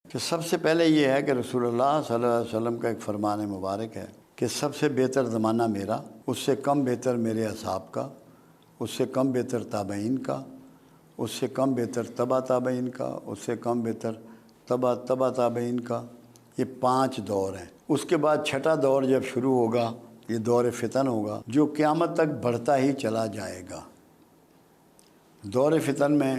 کہ سب سے پہلے یہ ہے کہ رسول اللہ صلی اللہ علیہ وسلم کا ایک فرمان مبارک ہے کہ سب سے بہتر زمانہ میرا، اس سے کم بہتر میرے اصحاب کا، اس سے کم بہتر تابعین کا، اس سے کم بہتر تبع تابعین کا، اس سے کم بہتر تبع تابعین کا۔ یہ 5 دور ہیں۔ اس کے بعد چھٹا دور جب شروع ہوگا، یہ دور فتن ہوگا، جو قیامت تک بڑھتا ہی چلا جائے گا۔ دور فتن میں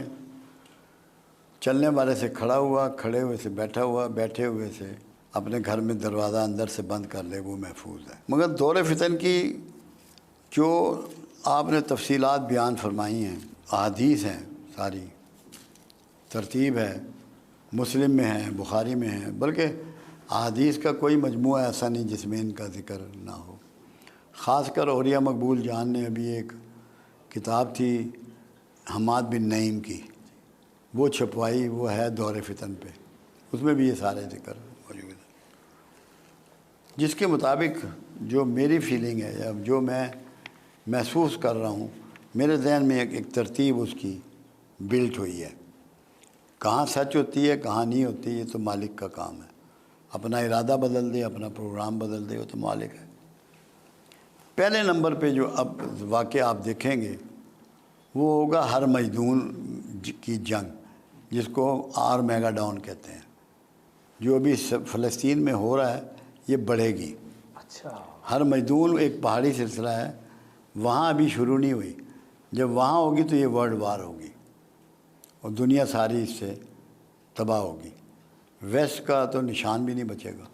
چلنے والے سے کھڑا ہوا، کھڑے ہوئے سے بیٹھا ہوا، بیٹھے ہوئے سے اپنے گھر میں دروازہ اندر سے بند کر لے، وہ محفوظ ہے۔ مگر دور فتن کی جو آپ نے تفصیلات بیان فرمائی ہیں، احادیث ہیں، ساری ترتیب ہے، مسلم میں ہے، بخاری میں ہے، بلکہ احادیث کا کوئی مجموعہ ایسا نہیں جس میں ان کا ذکر نہ ہو۔ خاص کر اولیاء مقبول جان نے ابھی ایک کتاب تھی حماد بن نعیم کی، وہ چھپوائی، وہ ہے دور فتن پہ، اس میں بھی یہ سارے ذکر موجود ہیں۔ جس کے مطابق جو میری فیلنگ ہے یا جو میں محسوس کر رہا ہوں، میرے ذہن میں ایک ترتیب اس کی بلٹ ہوئی ہے۔ کہاں سچ ہوتی ہے کہاں نہیں ہوتی، یہ تو مالک کا کام ہے۔ اپنا ارادہ بدل دے، اپنا پروگرام بدل دے، وہ تو مالک ہے۔ پہلے نمبر پہ جو اب واقعہ آپ دیکھیں گے وہ ہوگا ہر مجدون کی جنگ، جس کو میگا ڈاؤن کہتے ہیں، جو ابھی فلسطین میں ہو رہا ہے، یہ بڑھے گی۔ اچھا، ہر مجدون ایک پہاڑی سلسلہ ہے، وہاں ابھی شروع نہیں ہوئی۔ جب وہاں ہوگی تو یہ ورلڈ وار ہوگی اور دنیا ساری اس سے تباہ ہوگی۔ ویسٹ کا تو نشان بھی نہیں بچے گا،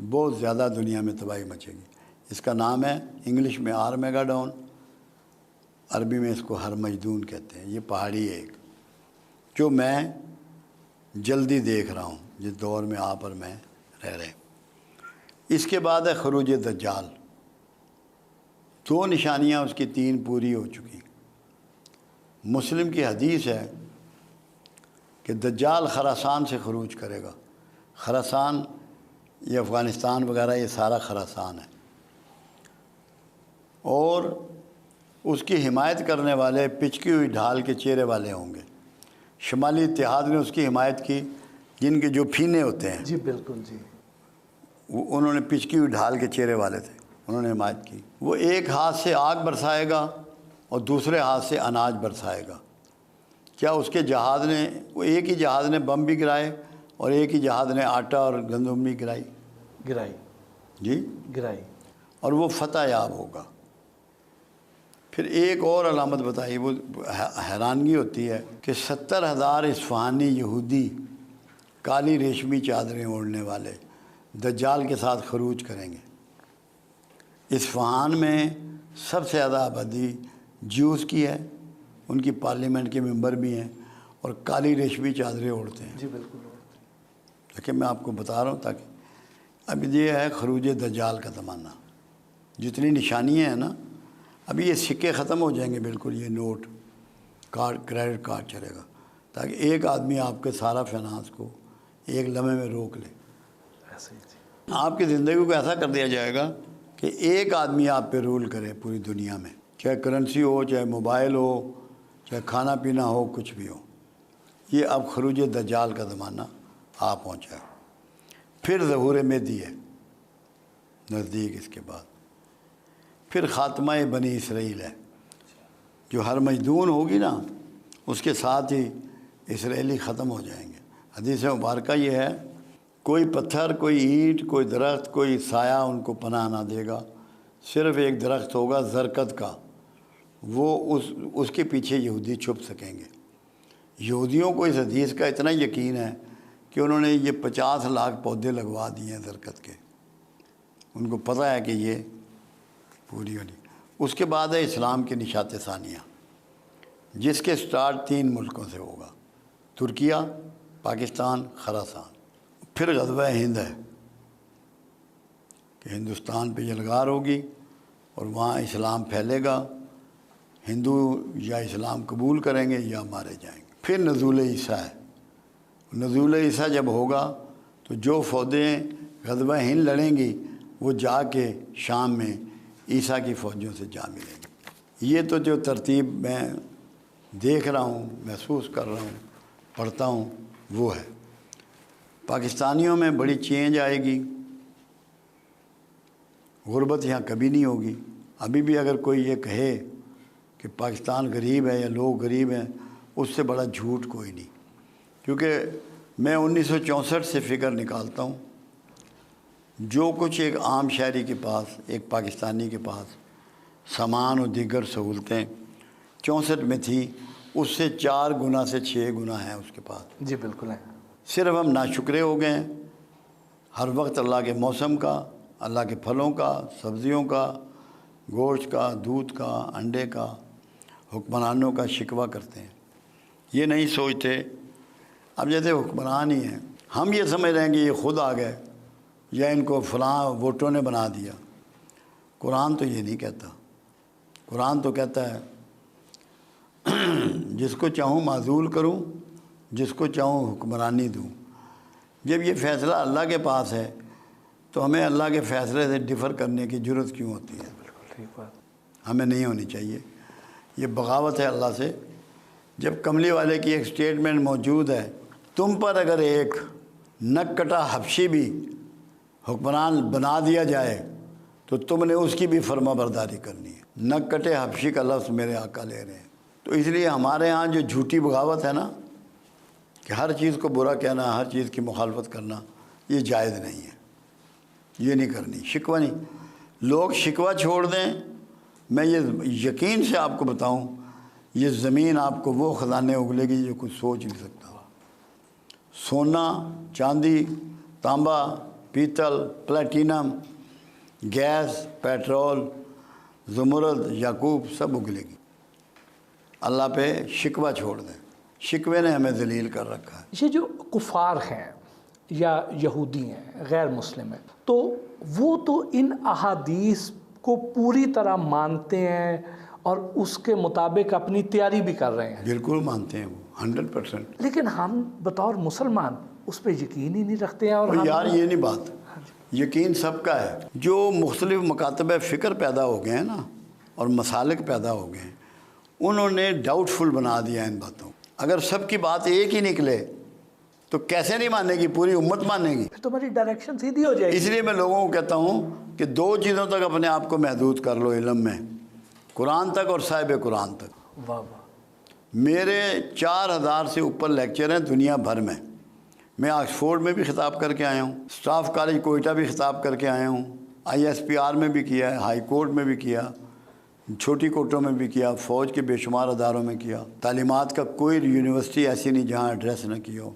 بہت زیادہ دنیا میں تباہی مچے گی۔ اس کا نام ہے انگلش میں میگا ڈاؤن، عربی میں اس کو ہر مجدون کہتے ہیں۔ یہ پہاڑی ایک جو میں جلدی دیکھ رہا ہوں، جس دور میں آپ اور میں رہ رہے ہیں۔ اس کے بعد ہے خروج دجال۔ 2 نشانیاں اس کی 3 پوری ہو چکی۔ مسلم کی حدیث ہے کہ دجال خراسان سے خروج کرے گا۔ خراسان یہ افغانستان وغیرہ، یہ سارا خراسان ہے، اور اس کی حمایت کرنے والے پچکی ہوئی ڈھال کے چہرے والے ہوں گے۔ شمالی اتحاد نے اس کی حمایت کی، جن کے جو پھینے ہوتے ہیں، جی بالکل جی، انہوں نے پچکی ہوئی ڈھال کے چہرے والے تھے، انہوں نے حمایت کی۔ وہ ایک ہاتھ سے آگ برسائے گا اور دوسرے ہاتھ سے اناج برسائے گا۔ کیا اس کے جہاز نے، وہ ایک ہی جہاز نے بم بھی گرائے اور ایک ہی جہاز نے آٹا اور گندم بھی گرائی جی گرائی، اور وہ فتح یاب ہوگا۔ پھر ایک اور علامت بتائی، وہ حیرانگی ہوتی ہے کہ 70,000 اصفہانی یہودی کالی ریشمی چادریں اوڑھنے والے دجال کے ساتھ خروج کریں گے۔ اصفہان میں سب سے زیادہ آبادی جیوز کی ہے، ان کی پارلیمنٹ کے ممبر بھی ہیں اور کالی ریشمی چادریں اوڑھتے ہیں۔ جی بالکل، لیکن میں آپ کو بتا رہا ہوں تاکہ اب یہ ہے خروج دجال کا زمانہ۔ جتنی نشانیاں ہیں نا، ابھی یہ سکے ختم ہو جائیں گے بالکل، یہ نوٹ کارڈ، کریڈٹ کارڈ چلے گا، تاکہ ایک آدمی آپ کے سارا فائنانس کو ایک لمحے میں روک لے۔ ایسے ہی جی، آپ کی زندگی کو ایسا کر دیا جائے گا کہ ایک آدمی آپ پہ رول کرے پوری دنیا میں، چاہے کرنسی ہو، چاہے موبائل ہو، چاہے کھانا پینا ہو، کچھ بھی ہو۔ یہ اب خروج دجال کا زمانہ آ پہنچا ہے۔ پھر ظہور مہدی ہے نزدیک، اس کے بعد پھر خاتمہ بنی اسرائیل ہے، جو ہر مجدون ہوگی نا، اس کے ساتھ ہی اسرائیلی ختم ہو جائیں گے۔ حدیث مبارکہ یہ ہے، کوئی پتھر، کوئی اینٹ، کوئی درخت، کوئی سایہ ان کو پناہ نہ دے گا۔ صرف ایک درخت ہوگا زرکت کا، وہ اس کے پیچھے یہودی چھپ سکیں گے۔ یہودیوں کو اس حدیث کا اتنا یقین ہے کہ انہوں نے یہ 50 لاکھ پودے لگوا دیے ہیں زرکت کے، ان کو پتہ ہے کہ یہ پوری ہونی۔ اس کے بعد ہے اسلام کے نشات ثانیہ، جس کے سٹارٹ 3 ملکوں سے ہوگا، ترکیہ، پاکستان، خراسان۔ پھر غزوہ ہند ہے کہ ہندوستان پہ یلغار ہوگی اور وہاں اسلام پھیلے گا، ہندو یا اسلام قبول کریں گے یا مارے جائیں گے۔ پھر نزول عیسیٰ ہے۔ نزول عیسیٰ جب ہوگا تو جو فوجیں غزوہ ہند لڑیں گی وہ جا کے شام میں عیسیٰ کی فوجوں سے جا ملیں گی۔ یہ تو جو ترتیب میں دیکھ رہا ہوں، محسوس کر رہا ہوں، پڑھتا ہوں، وہ ہے۔ پاکستانیوں میں بڑی چینج آئے گی، غربت یہاں کبھی نہیں ہوگی۔ ابھی بھی اگر کوئی یہ کہے کہ پاکستان غریب ہے یا لوگ غریب ہیں، اس سے بڑا جھوٹ کوئی نہیں، کیونکہ میں 1964 سے فگر نکالتا ہوں، جو کچھ ایک عام شہری کے پاس، ایک پاکستانی کے پاس سامان اور دیگر سہولتیں 64 میں تھی، اس سے 4 گنا سے 6 گنا ہیں اس کے پاس۔ جی بالکل ہے۔ صرف ہم ناشکرے ہو گئے ہیں، ہر وقت اللہ کے موسم کا، اللہ کے پھلوں کا، سبزیوں کا، گوشت کا، دودھ کا، انڈے کا، حکمرانوں کا شکوہ کرتے ہیں۔ یہ نہیں سوچتے، اب جیسے حکمران ہی ہیں، ہم یہ سمجھ رہے ہیں کہ یہ خود آ گئے یا ان کو فلاں ووٹوں نے بنا دیا۔ قرآن تو یہ نہیں کہتا، قرآن تو کہتا ہے جس کو چاہوں معزول کروں، جس کو چاہوں حکمرانی دوں۔ جب یہ فیصلہ اللہ کے پاس ہے تو ہمیں اللہ کے فیصلے سے ڈفر کرنے کی ضرورت کیوں ہوتی ہے؟ بالکل ٹھیک بات۔ ہمیں نہیں ہونی چاہیے، یہ بغاوت ہے اللہ سے۔ جب کملی والے کی ایک سٹیٹمنٹ موجود ہے، تم پر اگر ایک نک کٹا حبشی بھی حکمران بنا دیا جائے تو تم نے اس کی بھی فرما برداری کرنی ہے۔ نک کٹے حبشی کا لفظ میرے آقا لے رہے ہیں۔ تو اس لیے ہمارے ہاں جو جھوٹی بغاوت ہے نا، کہ ہر چیز کو برا کہنا، ہر چیز کی مخالفت کرنا، یہ جائز نہیں ہے، یہ نہیں کرنی۔ شکوہ نہیں، لوگ شکوہ چھوڑ دیں۔ میں یہ یقین سے آپ کو بتاؤں، یہ زمین آپ کو وہ خزانے اگلے گی جو کچھ سوچ نہیں سکتا۔ سونا، چاندی، تانبا، پیتل، پلیٹینم، گیس، پیٹرول، زمرد، یاقوت، سب اگلے گی۔ اللہ پہ شکوہ چھوڑ دیں، شکوے نے ہمیں ذلیل کر رکھا ہے۔ یہ جو کفار ہیں یا یہودی ہیں، غیر مسلم ہیں، تو وہ تو ان احادیث کو پوری طرح مانتے ہیں اور اس کے مطابق اپنی تیاری بھی کر رہے ہیں۔ بالکل مانتے ہیں وہ 100%۔ لیکن ہم بطور مسلمان اس پہ یقین ہی نہیں رکھتے ہیں۔ اور یار یہ نہیں بات، یقین سب کا ہے۔ جو مختلف مکاتب فکر پیدا ہو گئے ہیں نا، اور مسالک پیدا ہو گئے ہیں، انہوں نے ڈاؤٹ فل بنا دیا ان باتوں۔ اگر سب کی بات ایک ہی نکلے تو کیسے نہیں مانے گی؟ پوری امت مانے گی۔ پھر تمہاری ڈائریکشن سیدھی ہو جائے گی۔ اس لیے میں لوگوں کو کہتا ہوں کہ 2 چیزوں تک اپنے آپ کو محدود کر لو علم میں، قرآن تک اور صاحب قرآن تک۔ واہ واہ۔ میرے 4000 سے اوپر لیکچر ہیں دنیا بھر میں۔ میں آکسفورڈ میں بھی خطاب کر کے آیا ہوں، اسٹاف کالج کوئٹہ بھی خطاب کر کے آیا ہوں، ISPR میں بھی کیا ہے، ہائی کورٹ میں بھی کیا، چھوٹی کورٹوں میں بھی کیا، فوج کے بے شمار اداروں میں کیا۔ تعلیمات کا کوئی یونیورسٹی ایسی نہیں جہاں ایڈریس نہ کی ہو،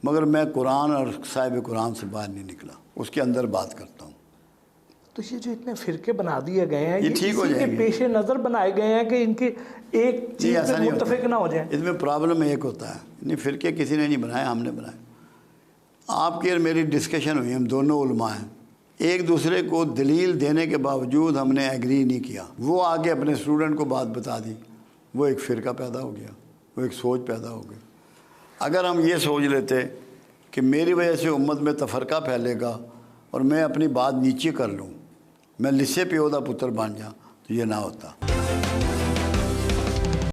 مگر میں قرآن اور صاحب قرآن سے باہر نہیں نکلا، اس کے اندر بات کرتا ہوں۔ تو یہ جو اتنے فرقے بنا دیے گئے ہیں، یہ ٹھیک ہو اسی جائیں کے گے۔ پیش نظر بنائے گئے ہیں کہ ان کے ایک چیز ایسا پہ نہیں ہوتا، متفق نہ ہو جائیں۔ اس میں پرابلم ایک ہوتا ہے، نہیں فرقے کسی نے نہیں بنائے، ہم نے بنائے۔ آپ کی اور میری ڈسکشن ہوئی، ہم دونوں علماء ہیں، ایک دوسرے کو دلیل دینے کے باوجود ہم نے ایگری نہیں کیا۔ وہ آگے اپنے اسٹوڈنٹ کو بات بتا دی، وہ ایک فرقہ پیدا ہو گیا، وہ ایک سوچ پیدا ہو گئی۔ اگر ہم یہ سوچ لیتے کہ میری وجہ سے امت میں تفرقہ پھیلے گا اور میں اپنی بات نیچے کر لوں، میں لسے پیودہ پتر بن جاؤں، تو یہ نہ ہوتا۔